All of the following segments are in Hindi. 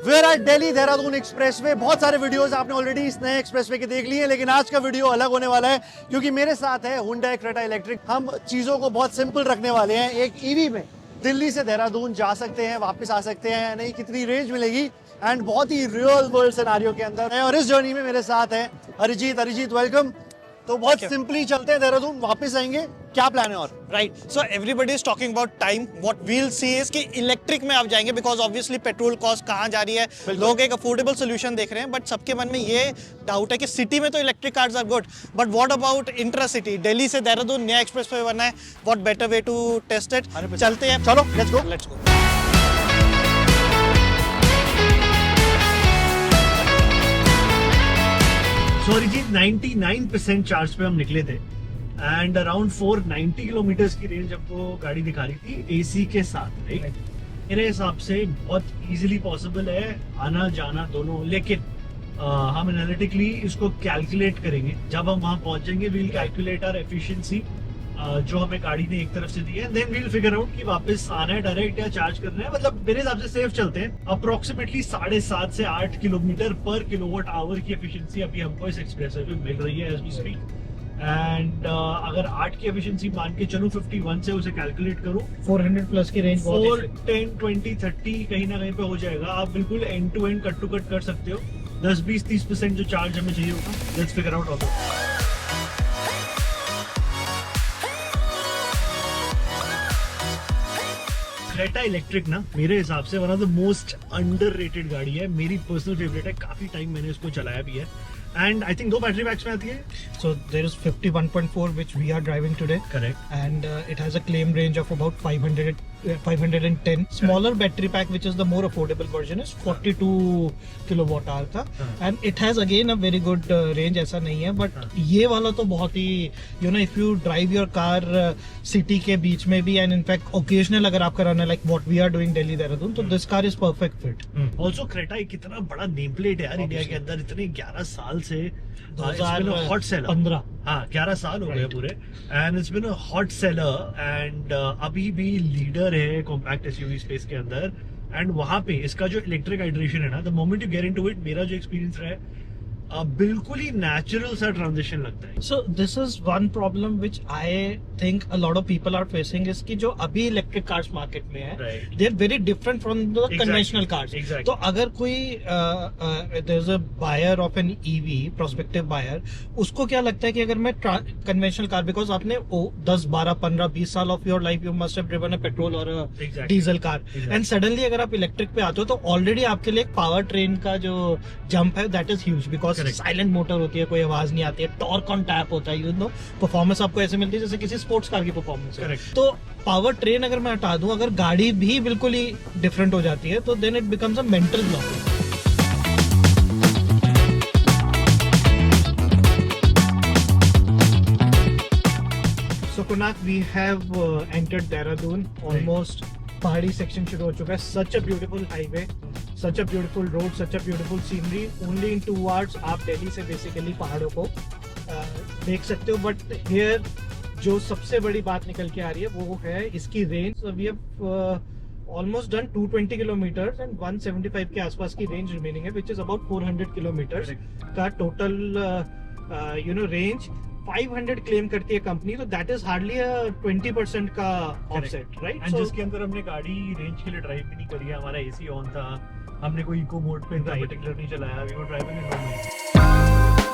Where at Delhi Dehradun expressway. बहुत सारे वीडियोस आपने ऑलरेडी इस नए एक्सप्रेसवे के देख लिए हैं, लेकिन आज का वीडियो अलग होने वाला है क्योंकि मेरे साथ है Hyundai क्रेटा इलेक्ट्रिक। हम चीज़ों को बहुत सिंपल रखने वाले हैं। एक ईवी में दिल्ली से देहरादून जा सकते हैं, वापस आ सकते हैं, नहीं कितनी रेंज मिलेगी, एंड बहुत ही रियल वर्ल्ड सिनेरियो के अंदर है। और इस जर्नी में मेरे साथ है अरिजीत वेलकम। तो बहुत सिंपली चलते हैं देहरादून, वापस आएंगे, क्या प्लान है? और right, so everybody is talking about time. What we'll see is कि इलेक्ट्रिक में आप जाएंगे बिकॉज ऑब्वियसली पेट्रोल कॉस्ट कहाँ जा रही है, लोग एक अफोर्डेबल सोल्यूशन देख रहे हैं, बट सबके मन में ये डाउट है कि सिटी में तो electric cars are good, but what about intra city? Delhi से देहरादून नया एक्सप्रेसवे बना है, what better way to test it? चलते हैं, चलो लेट्स गो। सॉरी जी, 99% चार्ज पे हम निकले थे एंड अराउंड 490 किलोमीटर्स की रेंज हमको गाड़ी दिखा रही थी एसी के साथ। राइट, मेरे हिसाब से बहुत इजीली पॉसिबल है आना जाना दोनों, लेकिन हम एनालिटिकली इसको कैलकुलेट करेंगे। जब हम वहां पहुंचेंगे वील कैलकुलेट आवर एफिशिएंसी जो हमें गाड़ी ने एक तरफ से दी है, देन वील फिगर आउट कि वापस आना है डायरेक्ट या चार्ज करना है। मतलब मेरे हिसाब से सेफ चलते हैं। अप्रोक्सीमेटली 7.5 से 8 किलोमीटर पर किलोवाट आवर की एफिशिएंसी अभी हमको इस एक्सप्रेसवे पे मिल रही है एज वी स्पीक। एंड अगर 8 की एफिशिएंसी मान के चलो 51 से उसे कैलकुलेट करूं, 400 प्लस की रेंज 4, 10, 20, 30 कहीं ना कहीं पे हो जाएगा। आप बिल्कुल end to end cut to cut कर सकते हो। 10, 20, 30% जो चार्ज हमें चाहिए होगा, let's figure out also. Creta electric ना मेरे हिसाब से one of the most underrated गाड़ी है। मेरी पर्सनल फेवरेट है, काफी टाइम मैंने इसको चलाया भी है। And I think 2 battery PACS में आती है। So there is 51.4 which we are driving today. Correct. And it has a claim range of about 510. Smaller battery pack, which is the more affordable version, is 42 kilowatt hour का. And it has again a very good range. ऐसा नहीं है, but ये वाला तो बहुत ही if you drive your car city के बीच में भी, and in fact occasional अगर आप कराना like what we are doing Delhi Dehradun, तो this car is perfect fit. Also Creta एक कितना बड़ा नेम प्लेट है यार इंडिया के अंदर। इतने 11 साल से 2015 हाँ 11 साल हो गए पूरे, and it's been a hot seller and अभी भी लीडर है कॉम्पैक्ट एसयूवी स्पेस के अंदर। एंड वहां पे इसका जो इलेक्ट्रिक हाइड्रेशन है ना, the moment you get into it, मेरा जो एक्सपीरियंस रहा है बिल्कुल ही नेचुरल सा ट्रांजिशन लगता है। So this is one problem which I think a lot of people are facing is कि जो अभी इलेक्ट्रिक कार्स मार्केट में है, Right. they are very different from the conventional cars. Exactly. तो अगर कोई there is a buyer of an EV, prospective buyer, उसको क्या लगता है कि अगर मैं conventional car, because आपने 10, 12, 15, 20 साल of your life you must have driven a petrol or a Exactly. diesel car, Exactly. and suddenly अगर आप इलेक्ट्रिक पे आते हो तो ऑलरेडी आपके लिए एक पावर ट्रेन का जो जंप है that is huge, because silent motor होती है, कोई आवाज नहीं आती है, टॉर्क ऑन टैप होता है, यू नो परफॉर्मेंस आपको ऐसे मिलती है जैसे किसी स्पोर्ट्स कार की परफॉर्मेंस है। तो पावर ट्रेन अगर मैं हटा दूं, अगर गाड़ी भी बिल्कुल ही डिफरेंट हो जाती है, तो then it becomes a mental block. So Kunak, we have entered Dehradun. Almost पहाड़ी सेक्शन शुरू हो चुका है। Such a beautiful highway, such a beautiful road, such a beautiful scenery. Only in 2 hours आप दिल्ली से बेसिकली पहाड़ों को देख सकते हो। बट हियर जो सबसे बड़ी बात निकल के आ रही है वो है इसकी range. We have almost done 220 kilometres and 175 के आसपास की रेंज रिमेनिंग है, विच इज अबाउट 400 किलोमीटर्स का टोटल रेंज। 500 क्लेम करती है कंपनी, तो दैट इज हार्डली 20% का ऑफसेट, राइट? एंड जिसके अंदर हमने गाड़ी रेंज के लिए ड्राइव भी नहीं करी है, हमारा एसी ऑन था, हमने कोई इको मोड पे पर्टिकुलर नहीं चलाया, we were driving in normal.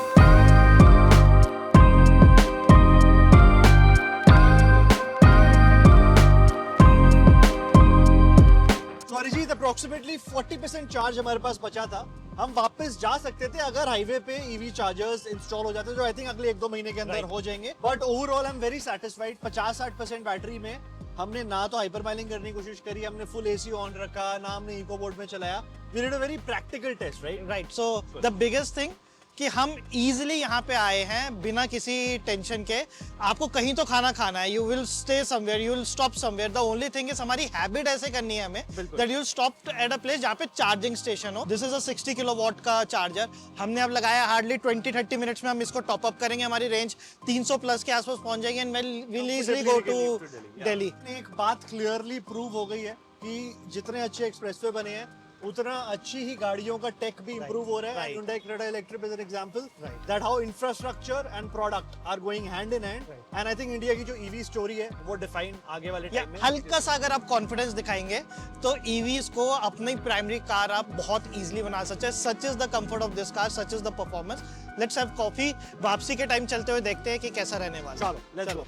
Arijit, approximately 40% charge हमारे पास बचा था। हम वापस जा सकते थे अगर हाईवे पे ईवी चार्जर्स इंस्टॉल हो जाते, जो आई थिंक अगले 1-2 महीने के अंदर हो जाएंगे। But overall I am very satisfied. 50-60% battery में हमने ना तो हाइपर माइलिंग करने की कोशिश करी, हमने फुल एसी ऑन रखा, ना हमने इको मोड में चलाया। We did a very practical test, right? So the biggest thing कि हम इजीली यहाँ पे आए हैं बिना किसी टेंशन के। आपको कहीं तो खाना खाना है, you will stay somewhere, you will stop somewhere. The only thing is हमारी हैबिट ऐसे करनी है हमें that you will stop at a place जहाँ पे चार्जिंग स्टेशन हो। दिस इज अ 60 किलोवाट का चार्जर हमने अब लगाया। हार्डली 20-30 मिनट्स में हम इसको टॉप अप करेंगे, हमारी रेंज 300 प्लस के आसपास पहुंच जाएगी and will easily go to Delhi. एक बात क्लियरली प्रूव हो गई है कि जितने अच्छे एक्सप्रेसवे बने हैं उतना अच्छी ही गाड़ियों का टेक भी इंप्रूव हो रहा है. right. Hyundai Creta Electric is an example Right. that how infrastructure and product are going hand in hand. Right. And I think India की जो EV story है वो define आगे वाले या टाइम में. हल्का सा अगर आप कॉन्फिडेंस दिखाएंगे तो ईवीज को अपनी प्राइमरी कार आप बहुत इजीली बना सकते हैं. Such is the comfort of this car, such is the performance. Let's have coffee. वापसी के टाइम चलते हुए देखते हैं कि कैसा रहने वाला है. चलो let's go.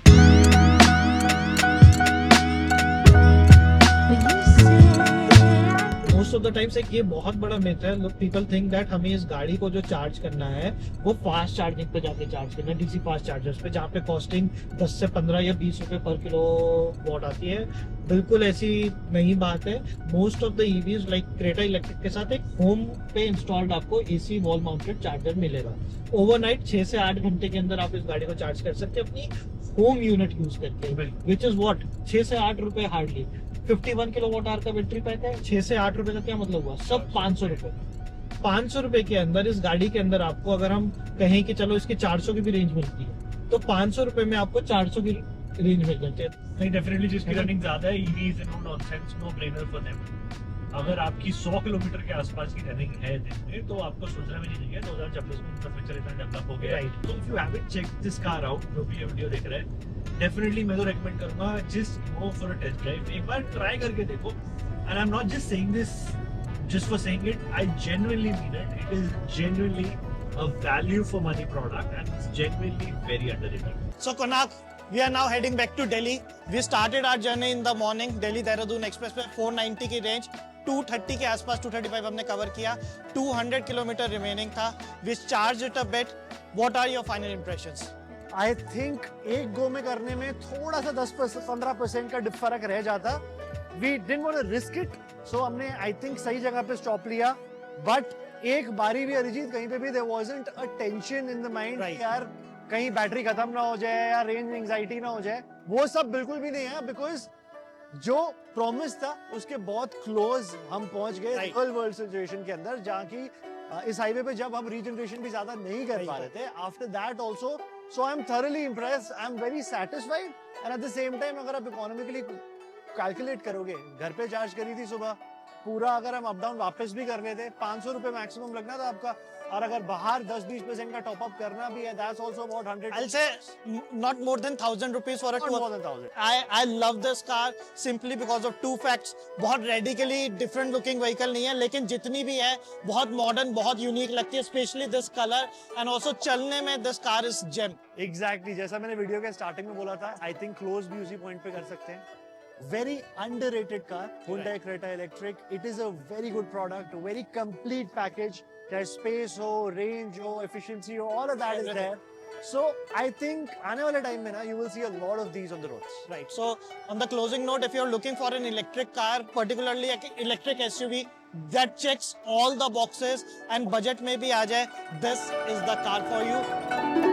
Most of the times एक ये बहुत बड़ा मिथ है. लोग पीपल थिंक दैट हमें इस गाड़ी को जो चार्ज करना है वो फास्ट चार्जिंग पे जाके चार्ज करना है, डीसी फास्ट चार्जर्स पे, जहाँ पे कॉस्टिंग 10 से 15 या 20 रुपए पर किलो वॉट आती है. बिल्कुल ऐसी नहीं बात है. Most of the EVs like Creta electric के साथ एक होम पे इंस्टॉल्ड आपको एसी वॉल माउंटेड चार्जर मिलेगा. ओवरनाइट 6 से 8 घंटे के अंदर आप इस गाड़ी को चार्ज कर सकते हैं अपनी होम यूनिट यूज करके, विच इज व्हाट 6 से 8 रुपए हार्डली. 51 किलोवाट आवर का बैटरी पैक है. 6 से 8 रुपए का क्या मतलब हुआ? सब 500 रुपए. 500 रुपए के अंदर इस गाड़ी के अंदर आपको, अगर हम कहें कि चलो इसकी 400 की भी रेंज मिलती है, तो 500 रुपए में आपको 400 की रेंज मिल जाती है. नहीं, डेफिनेटली जिसकी रनिंग ज्यादा है, EV is no nonsense, no brainer for them. अगर आपकी 100 किलोमीटर के आसपास की रनिंग है दिन में, तो आपको सोचना भी नहीं चाहिए 2026 में इंफ्रास्ट्रक्चर इतना डेवलप हो गया है. तो if you haven't check this car out, जो भी ये वीडियो देख रहे हैं, डेफिनेटली मैं तो रेकमेंड करूंगा just go for a test drive. एक बार ट्राई करके देखो. And I am not just saying this just for saying it, I genuinely mean it. It is genuinely a value for money product and it's genuinely very underrated. So Konak, we are now heading back to Delhi. We started our journey in the morning. Delhi Dehradun Expressway 490 की रेंज, 230 के आसपास 235 हमने कवर किया. 200 किलोमीटर रिमेनिंग था. We charged it a bit. What are your final impressions? I think एक गो में करने में थोड़ा सा 10-15% का फर्क रह जाता. We didn't want to risk it, so हमने I think सही जगह पे स्टॉप लिया. But एक बारी भी अरिजीत कहीं पे भी there wasn't a tension in the mind Right. कि यार कहीं बैटरी खत्म ना हो जाए या रेंज एंजाइटी ना हो जाए. वो सब बिल्कुल भी नहीं है, बिकॉज जो प्रॉमिस था उसके बहुत क्लोज हम पहुंच गए Right. रियल वर्ल्ड सिचुएशन के अंदर, जहाँ की इस हाईवे पे जब हम रीजनरेशन भी ज्यादा नहीं कर पा रहे थे. After that also, so I am thoroughly impressed, I am very satisfied. And at the same time अगर आप इकोनॉमिकली कैलकुलेट करोगे, घर पे चार्ज करी थी सुबह, पूरा अगर हम अप डाउन वापस भी कर रहे थे 500 रुपए मैक्सिमम लगना था आपका. और अगर बाहर 10-20% का टॉप अप करना भी है, that's also about 100. I'll say not more than 1,000 rupees for a Not tour. more than 1,000. I love this car simply because of two facts. बहुत radically different looking vehicle नहीं है, लेकिन जितनी भी है बहुत modern, बहुत unique लगती है, especially this color, and also चलने में this car is gem. Exactly जैसा मैंने वीडियो के स्टार्टिंग में बोला था, आई थिंक क्लोज भी उसी पॉइंट पे कर सकते हैं. Very underrated car, Hyundai Creta Electric. It is a very good product, a very complete package. There's space हो, range हो, efficiency हो, all of that is there. So I think आने वाले टाइम में ना you will see a lot of these on the roads. Right. So on the closing note, if you're looking for an electric car, particularly an electric SUV that checks all the boxes and budget में भी आ जाए, this is the car for you.